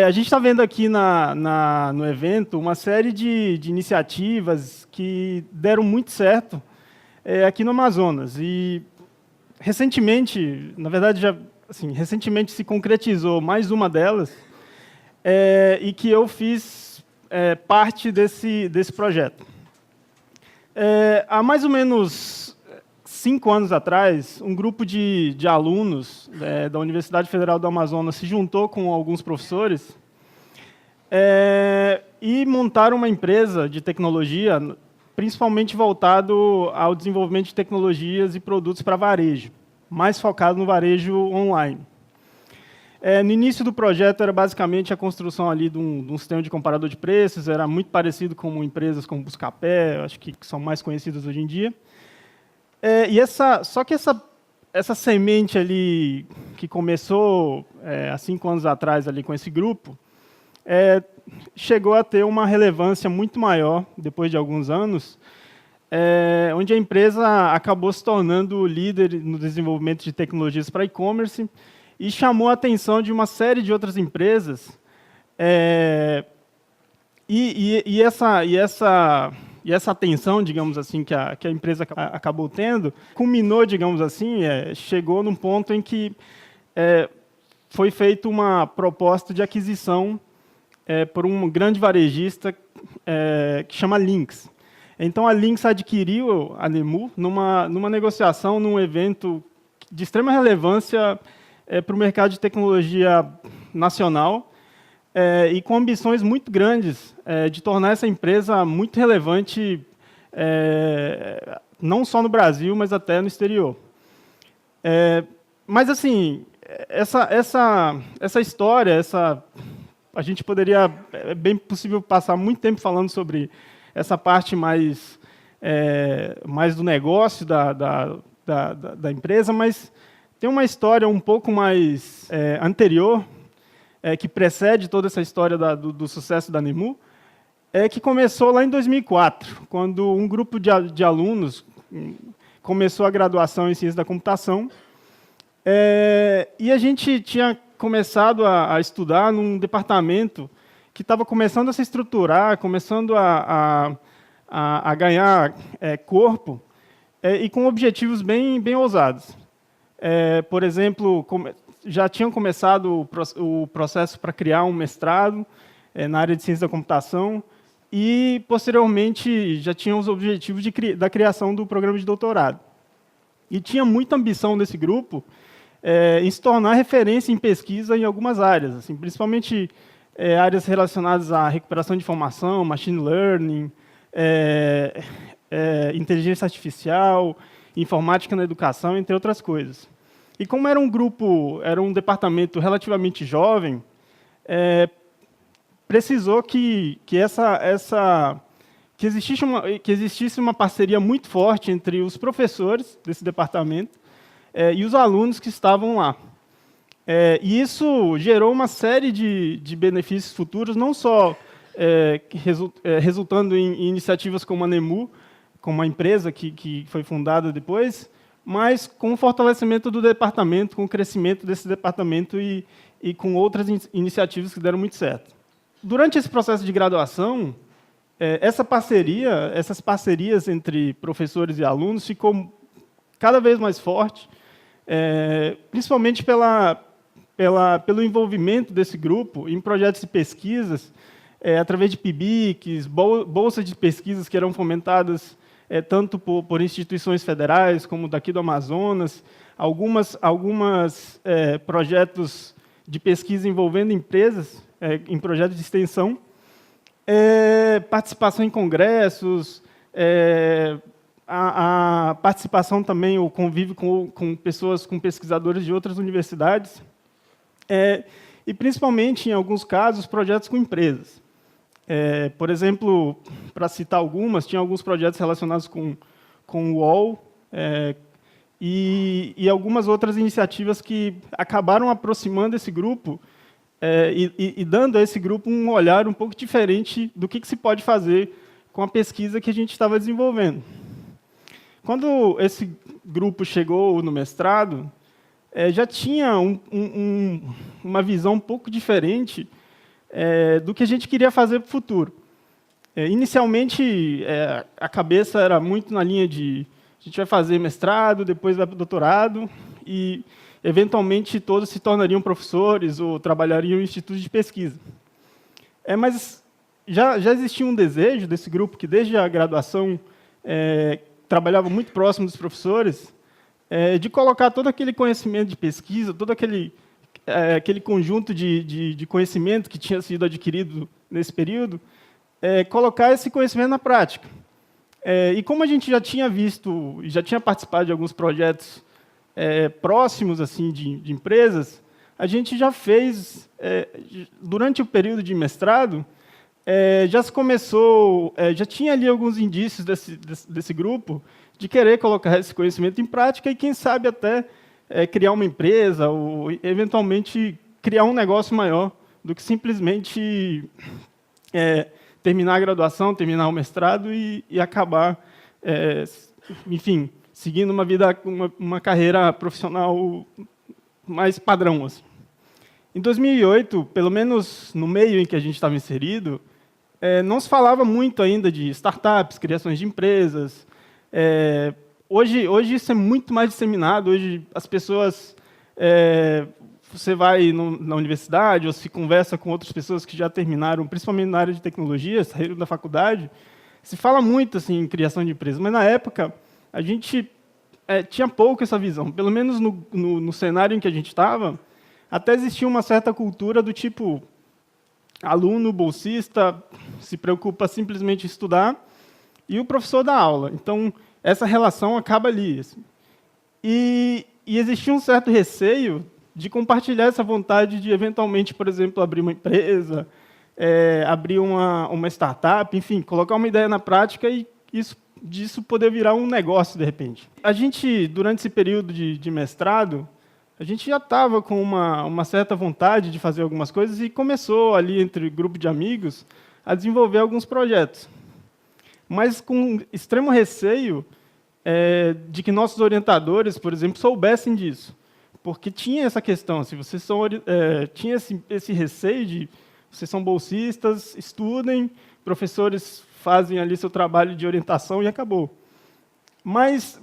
A gente está vendo aqui no evento uma série de iniciativas que deram muito certo aqui no Amazonas. E recentemente, na verdade, recentemente se concretizou mais uma delas, e que eu fiz parte desse projeto. Há mais ou menos 5 anos atrás, um grupo de alunos da Universidade Federal do Amazonas se juntou com alguns professores e montaram uma empresa de tecnologia, principalmente voltado ao desenvolvimento de tecnologias e produtos para varejo, mais focado no varejo online. No início do projeto era basicamente a construção ali de um sistema de comparador de preços, era muito parecido com empresas como Buscapé, acho que são mais conhecidas hoje em dia. Só que essa semente ali, que começou há 5 anos atrás ali com esse grupo, chegou a ter uma relevância muito maior, depois de alguns anos, onde a empresa acabou se tornando líder no desenvolvimento de tecnologias para e-commerce e chamou a atenção de uma série de outras empresas. E essa atenção, digamos assim, que a empresa acabou tendo, culminou, digamos assim, chegou num ponto em que foi feita uma proposta de aquisição por um grande varejista que chama Lynx. Então, a Lynx adquiriu a Nemu numa negociação, num evento de extrema relevância para o mercado de tecnologia nacional, e com ambições muito grandes de tornar essa empresa muito relevante, não só no Brasil, mas até no exterior. Mas, assim, essa história, a gente poderia, é bem possível passar muito tempo falando sobre essa parte mais do negócio da empresa, mas tem uma história um pouco mais anterior, que precede toda essa história do sucesso da Nemu, que começou lá em 2004, quando um grupo de alunos começou a graduação em Ciência da Computação, e a gente tinha começado a estudar num departamento que estava começando a se estruturar, começando a ganhar corpo, e com objetivos bem ousados. Por exemplo, já tinham começado o processo para criar um mestrado na área de ciência da computação e, posteriormente, já tinham os objetivos da criação do programa de doutorado. E tinha muita ambição desse grupo em se tornar referência em pesquisa em algumas áreas, assim, principalmente áreas relacionadas à recuperação de informação, machine learning, inteligência artificial, informática na educação, entre outras coisas. E como era um departamento relativamente jovem, precisou que existisse uma parceria muito forte entre os professores desse departamento e os alunos que estavam lá. E isso gerou uma série de benefícios futuros, não só resultando em iniciativas como a Nemu, como a empresa que foi fundada depois, mas com o fortalecimento do departamento, com o crescimento desse departamento e com outras iniciativas que deram muito certo. Durante esse processo de graduação, essas parcerias entre professores e alunos ficou cada vez mais forte, principalmente pelo envolvimento desse grupo em projetos de pesquisas, através de PIBICs, bolsas de pesquisas que eram fomentadas tanto por instituições federais, como daqui do Amazonas, algumas projetos de pesquisa envolvendo empresas, em projetos de extensão, participação em congressos, a participação também, o convívio com pesquisadores de outras universidades, e, principalmente, em alguns casos, projetos com empresas. Por exemplo, para citar algumas, tinha alguns projetos relacionados com o UOL e algumas outras iniciativas que acabaram aproximando esse grupo e dando a esse grupo um olhar um pouco diferente do que se pode fazer com a pesquisa que a gente estava desenvolvendo. Quando esse grupo chegou no mestrado, já tinha uma visão um pouco diferente do que a gente queria fazer para o futuro. Inicialmente, a cabeça era muito na linha de a gente vai fazer mestrado, depois vai para o doutorado, e, eventualmente, todos se tornariam professores ou trabalhariam em institutos de pesquisa. Mas já existia um desejo desse grupo, que desde a graduação trabalhava muito próximo dos professores, de colocar todo aquele conhecimento de pesquisa, todo aquele conjunto de conhecimento que tinha sido adquirido nesse período, colocar esse conhecimento na prática. E como a gente já tinha visto, já tinha participado de alguns projetos próximos assim de empresas, a gente já fez, durante o período de mestrado, já se começou, já tinha ali alguns indícios desse grupo de querer colocar esse conhecimento em prática e, quem sabe, até criar uma empresa ou, eventualmente, criar um negócio maior do que simplesmente terminar a graduação, terminar o mestrado e acabar, enfim, seguindo uma carreira profissional mais padrão. Assim. Em 2008, pelo menos no meio em que a gente estava inserido, não se falava muito ainda de startups, criações de empresas. Hoje isso é muito mais disseminado. Hoje as pessoas, você vai na universidade ou se conversa com outras pessoas que já terminaram, principalmente na área de tecnologia, saíram da faculdade, se fala muito assim, em criação de empresas. Mas na época a gente tinha pouco essa visão. Pelo menos no cenário em que a gente estava, até existia uma certa cultura do tipo aluno, bolsista, se preocupa simplesmente em estudar, e o professor dá aula. Então, essa relação acaba ali. Assim. E existia um certo receio de compartilhar essa vontade de, eventualmente, por exemplo, abrir uma empresa, abrir uma startup, enfim, colocar uma ideia na prática e disso poder virar um negócio, de repente. A gente, durante esse período de mestrado, a gente já estava com uma certa vontade de fazer algumas coisas e começou ali, entre grupo de amigos, a desenvolver alguns projetos. Mas com extremo receio de que nossos orientadores, por exemplo, soubessem disso. Porque tinha essa questão, se vocês tinha esse receio de vocês são bolsistas, estudem, professores fazem ali seu trabalho de orientação e acabou. Mas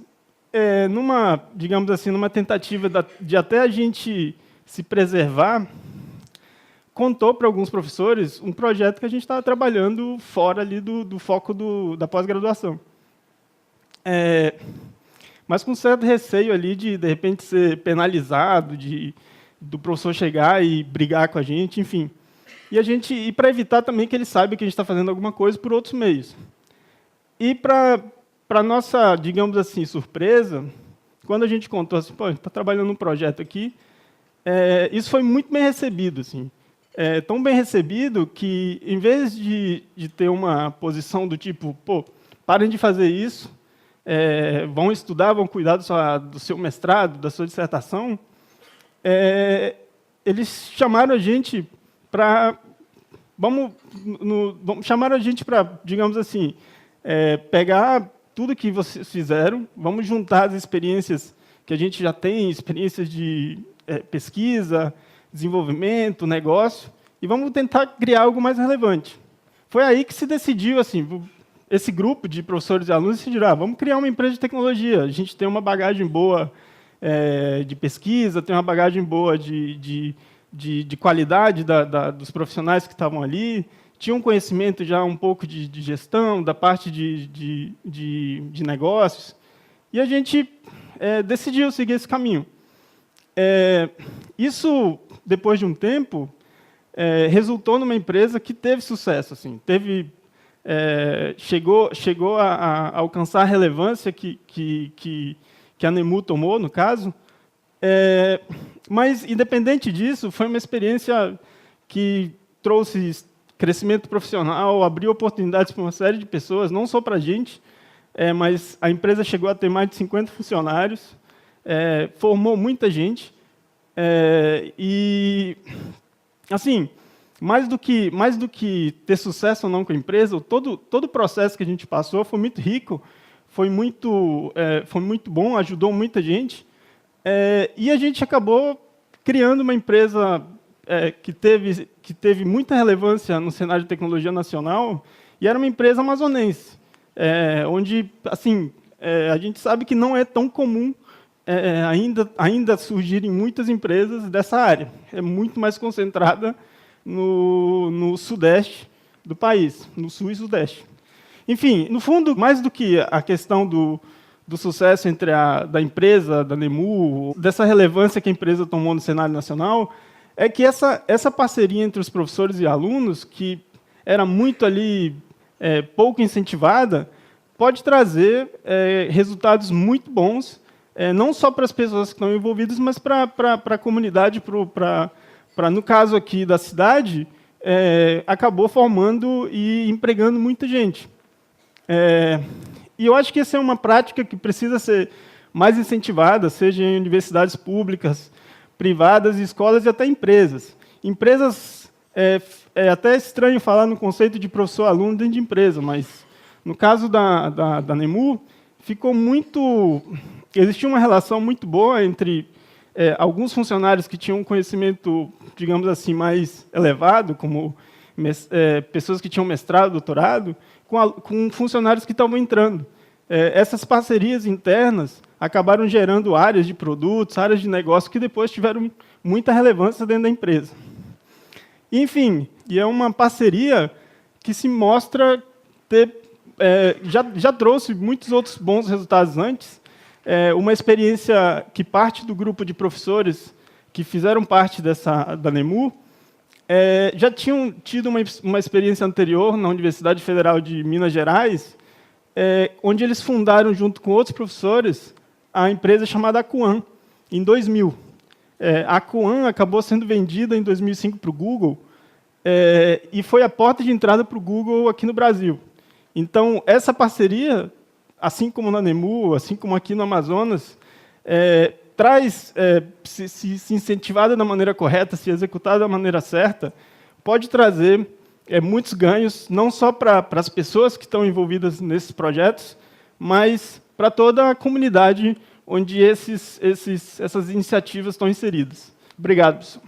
digamos assim, numa tentativa de até a gente se preservar, contou para alguns professores um projeto que a gente estava trabalhando fora ali do foco da pós-graduação. Mas com certo receio ali de repente, ser penalizado, do professor chegar e brigar com a gente, enfim. E para evitar também que ele saiba que a gente está fazendo alguma coisa por outros meios. E para nossa, digamos assim, surpresa, quando a gente contou assim, pô, a gente está trabalhando num projeto aqui, isso foi muito bem recebido, assim. Tão bem recebido que, em vez de ter uma posição do tipo, pô, parem de fazer isso, vão estudar, vão cuidar do seu mestrado, da sua dissertação, eles chamaram a gente para... chamaram a gente para, digamos assim, pegar tudo que vocês fizeram, vamos juntar as experiências que a gente já tem, experiências de pesquisa, desenvolvimento, negócio, e vamos tentar criar algo mais relevante. Foi aí que se decidiu, assim, esse grupo de professores e alunos decidiram, vamos criar uma empresa de tecnologia, a gente tem uma bagagem boa de pesquisa, tem uma bagagem boa de qualidade dos profissionais que estavam ali, tinha um conhecimento já um pouco de gestão, da parte de negócios, e a gente decidiu seguir esse caminho. Isso, depois de um tempo, resultou numa empresa que teve sucesso. Assim, chegou a alcançar a relevância que a Nemu tomou, no caso, mas, independente disso, foi uma experiência que trouxe crescimento profissional, abriu oportunidades para uma série de pessoas, não só para a gente, mas a empresa chegou a ter mais de 50 funcionários, formou muita gente, e, assim, mais do que ter sucesso ou não com a empresa, todo o processo que a gente passou foi muito rico, foi muito bom, ajudou muita gente, e a gente acabou criando uma empresa que teve muita relevância no cenário de tecnologia nacional, e era uma empresa amazonense, onde, assim, a gente sabe que não é tão comum ainda surgirem muitas empresas dessa área. É muito mais concentrada no sudeste do país, no sul e sudeste. Enfim, no fundo, mais do que a questão do sucesso da empresa, da NEMU, dessa relevância que a empresa tomou no cenário nacional, é que essa parceria entre os professores e alunos, que era muito ali pouco incentivada, pode trazer resultados muito bons, não só para as pessoas que estão envolvidas, mas para a comunidade, no caso aqui da cidade, acabou formando e empregando muita gente. E eu acho que essa é uma prática que precisa ser mais incentivada, seja em universidades públicas, privadas, escolas e até empresas. Empresas, é até estranho falar no conceito de professor-aluno dentro de empresa, mas no caso da NEMU, existia uma relação muito boa entre alguns funcionários que tinham um conhecimento, digamos assim, mais elevado, como pessoas que tinham mestrado, doutorado, com funcionários que estavam entrando. Essas parcerias internas acabaram gerando áreas de produtos, áreas de negócio que depois tiveram muita relevância dentro da empresa. Enfim, e é uma parceria que se mostra ter já trouxe muitos outros bons resultados antes. Uma experiência que parte do grupo de professores que fizeram parte da NEMU já tinham tido uma experiência anterior na Universidade Federal de Minas Gerais, onde eles fundaram, junto com outros professores, a empresa chamada Akuan, em 2000. A Akuan acabou sendo vendida em 2005 para o Google, e foi a porta de entrada para o Google aqui no Brasil. Então, essa parceria, assim como na NEMU, assim como aqui no Amazonas, se incentivada da maneira correta, se executada da maneira certa, pode trazer muitos ganhos, não só para as pessoas que estão envolvidas nesses projetos, mas para toda a comunidade onde essas iniciativas estão inseridas. Obrigado, pessoal.